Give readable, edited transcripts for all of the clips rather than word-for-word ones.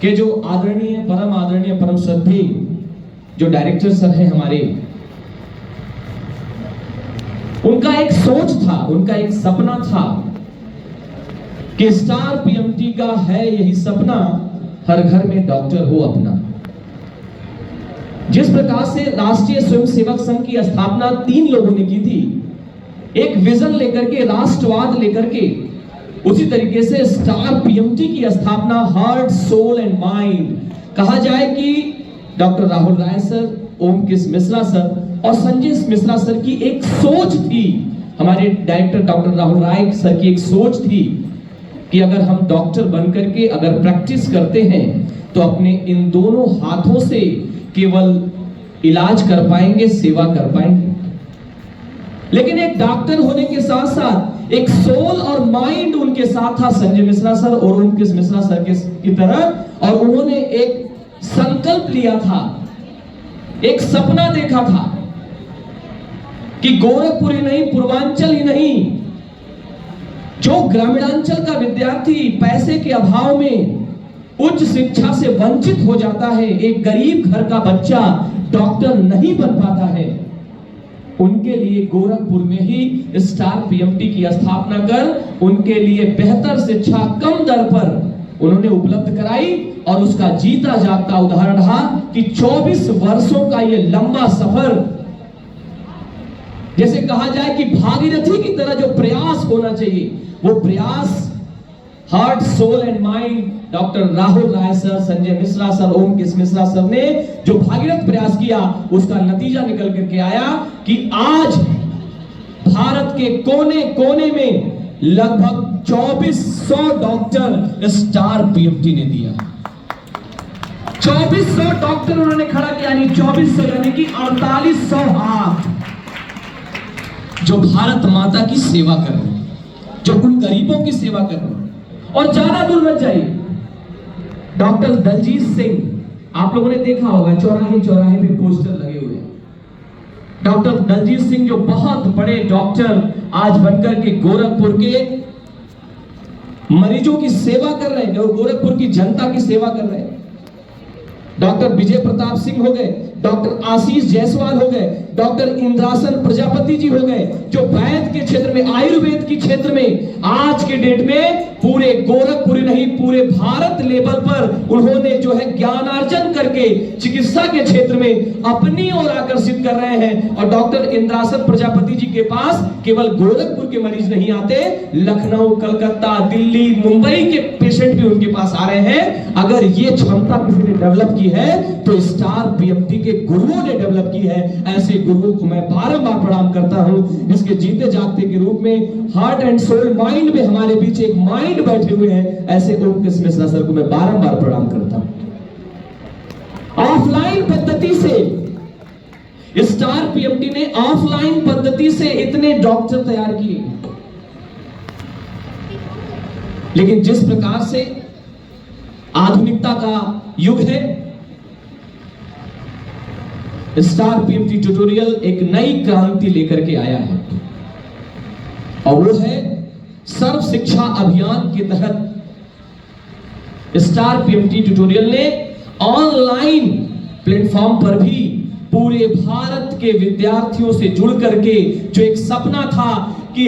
कि जो आदरणीय परम श्रद्धेय जो डायरेक्टर सर हैं हमारे, उनका एक सोच था, उनका एक सपना था कि स्टार पीएमटी का है यही सपना, हर घर में डॉक्टर हो अपना। जिस प्रकार से राष्ट्रीय स्वयंसेवक संघ की स्थापना 3 लोगों ने की थी, एक विजन लेकर के, राष्ट्रवाद लेकर के, उसी तरीके से स्टार पीएमटी की स्थापना हार्ट, सोल एंड माइंड, कहा जाए कि doctor Rahul Rai sir, Omkesh Mishra sir और संजय मिश्रा सर की एक सोच थी। हमारे director doctor Rahul Rai sir की एक सोच थी कि अगर हम डॉक्टर बनकर के अगर प्रैक्टिस करते हैं तो अपने इन दोनों हाथों से केवल इलाज कर पाएंगे, सेवा कर पाएंगे। लेकिन एक डॉक्टर होने के साथ साथ एक सोल और माइंड उनके साथ था, संजय मिश्रा सर और ओमकेश मिश्रा सर की तरह। और उन्होंने एक संकल्प लिया था, एक सपना देखा था कि गोरखपुर ही नहीं, पूर्वांचल ही नहीं, जो ग्रामीणांचल का विद्यार्थी पैसे के अभाव में उच्च शिक्षा से वंचित हो जाता है, एक गरीब घर का बच्चा डॉक्टर नहीं बन पाता है, उनके लिए गोरखपुर में ही स्टार पीएमटी की स्थापना कर उनके लिए बेहतर शिक्षा कम दर पर उन्होंने उपलब्ध कराई। और उसका जीता जागता उदाहरण रहा कि 24 वर्षों का ये लंबा सफर, जैसे कहा जाए कि भागीरथी की तरह जो प्रयास होना चाहिए, वो Prayas heart, soul and mind doctor Rahul Rai sir, Sanjay Mishra sir, Omkesh Mishra sir ने जो भागीरथ प्रयास किया, उसका नतीजा निकल करके आया कि आज भारत के कोने कोने में लगभग 2400 डॉक्टर स्टार पीएमटी ने दिया। 2400 डॉक्टर उन्होंने खड़ा किया, यानी 2400 यानी कि 4800 हाथ जो भारत माता की सेवा कर रहे हैं, जो उन गरीबों की सेवा कर रहे हैं। और ज्यादा दूर मत जाइए, डॉक्टर दलजीत सिंह, आप लोगों ने देखा होगा चौराहे चौराहे पे पोस्टर लगे हुए हैं। डॉक्टर दलजीत सिंह जो बहुत बड़े डॉक्टर आज बनकर के गोरखपुर के मरीजों की सेवा कर रहे हैं, जो गोरखपुर की जनता की सेवा कर रहे हैं। डॉक्टर विजय प्रताप सिंह हो गए, डॉक्टर आशीष जायसवाल हो गए, डॉक्टर इंद्रासन प्रजापति जी हो गए, जो वैद्य के क्षेत्र में, आयुर्वेद के क्षेत्र में आज के डेट में पूरे गोरखपुर नहीं, पूरे भारत लेवल पर उन्होंने जो है ज्ञानार्जन करके चिकित्सा के क्षेत्र में अपनी ओर आकर्षित कर रहे हैं। और डॉक्टर इंद्रासन प्रजापति जी के पास केवल गोरखपुर के मरीज नहीं आते, लखनऊ, कलकत्ता, दिल्ली, मुंबई के पेशेंट भी उनके पास आ रहे हैं। अगर ये क्षमता किसी ने डेवलप की है तो स्टार पीएमटी के गुरुओं ने डेवलप की है। ऐसे गुरुओं को मैं बारंबार प्रणाम करता हूं। इसके जीते जागते के रूप में हार्ट एंड सोल माइंड में हमारे बीच एक माइंड बैठे हुए हैं, ऐसे ओमकेश मिश्रा सर को मैं बारंबार प्रणाम करता हूं। ऑफलाइन पद्धति से स्टार पीएमटी ने ऑफलाइन पद्धति से इतने डॉक्टर तैयार किए, लेकिन जिस प्रकार से आधुनिकता का युग है, स्टार पीएमटी ट्यूटोरियल एक नई क्रांति लेकर के आया है, और वो है सर्व शिक्षा अभियान के तहत स्टार पीएमटी ट्यूटोरियल ने ऑनलाइन प्लेटफॉर्म पर भी पूरे भारत के विद्यार्थियों से जुड़ करके जो एक सपना था कि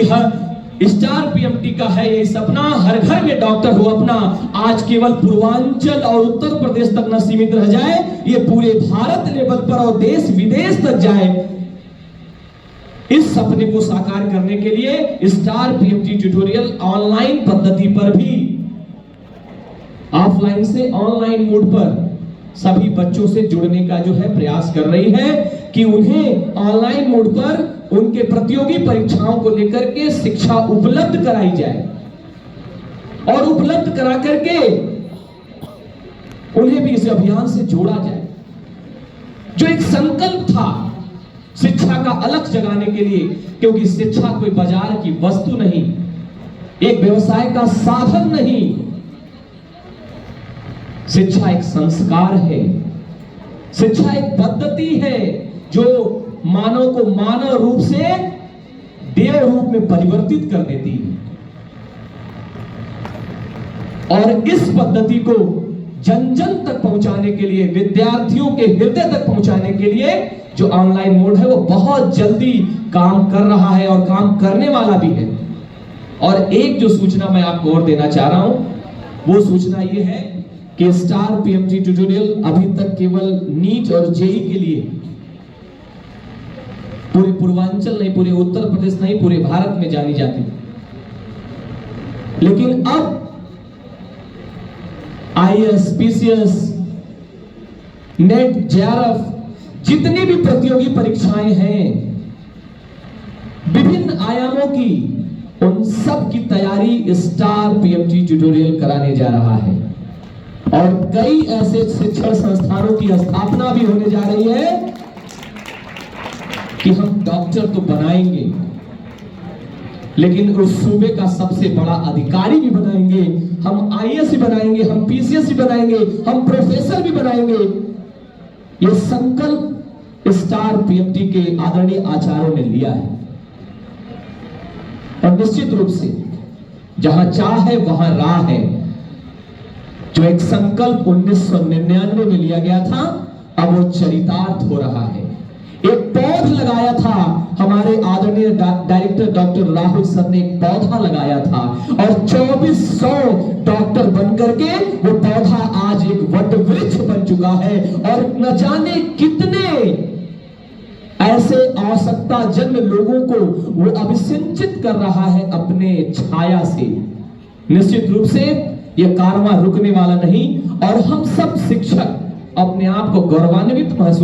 स्टार पीएमटी का है ये सपना, हर घर में डॉक्टर हो अपना, आज केवल पूर्वांचल और उत्तर प्रदेश तक न सीमित रह जाए, ये पूरे भारत लेवल पर और देश विदेश तक जाए। इस सपने को साकार करने के लिए स्टार पीएमटी ट्यूटोरियल ऑनलाइन पद्धति पर भी, ऑफलाइन से ऑनलाइन मोड पर सभी बच्चों से जुड़ने का जो है प्रयास कर रही है कि उन्हें ऑनलाइन मोड पर उनके प्रतियोगी परीक्षाओं को लेकर के शिक्षा उपलब्ध कराई जाए, और उपलब्ध करा करके उन्हें भी इस अभियान से जोड़ा जाए। जो एक संकल्प था शिक्षा का अलग जगाने के लिए, क्योंकि शिक्षा कोई बाजार की वस्तु नहीं, एक व्यवसाय का साधन नहीं, शिक्षा एक संस्कार है, शिक्षा एक पद्धति है जो मानव को मानव रूप से देव रूप में परिवर्तित कर देती है। और इस पद्धति को जन जन तक पहुंचाने के लिए, विद्यार्थियों के हृदय तक पहुंचाने के लिए जो ऑनलाइन मोड है वो बहुत जल्दी काम कर रहा है और काम करने वाला भी है। और एक जो सूचना मैं आपको और देना चाह रहा हूं वो सूचना ये है कि स्टार पीएमटी ट्यूटोरियल अभी तक केवल नीट और जेई के लिए पूरे पूर्वांचल नहीं, पूरे उत्तर प्रदेश नहीं, पूरे भारत में जानी जाती, लेकिन अब आईएएस, पीसीएस, नेट, जेआरएफ जितनी भी प्रतियोगी परीक्षाएं हैं विभिन्न आयामों की, उन सब की तैयारी स्टार पीएमटी ट्यूटोरियल कराने जा रहा है। और कई ऐसे शिक्षण संस्थानों की स्थापना भी होने जा रही है कि हम डॉक्टर तो बनाएंगे लेकिन उस सूबे का सबसे बड़ा अधिकारी भी बनाएंगे, हम आईएएस भी बनाएंगे, हम पीसीएस भी बनाएंगे, हम प्रोफेसर भी बनाएंगे। यह संकल्प स्टार पीएमटी के आदरणीय आचार्यों ने लिया है। और निश्चित रूप से जहां चाह है वहां राह है। जो एक संकल्प 1999 में लिया गया था अब वो चरितार्थ हो रहा है। एक पौध लगाया था, हमारे आदरणीय डायरेक्टर डॉक्टर राहुल सर ने एक पौधा लगाया था और 2400 डॉक्टर बनकर के वो पौधा आज एक वट वृक्ष बन चुका है। और न जाने कितने ऐसे आवश्यकता जन्म लोगों को वो अभिसिंचित कर रहा है अपने छाया से। निश्चित रूप से यह कारवां रुकने वाला नहीं और हम सब शिक्षक अपने आप को गौरवान्वित महसूस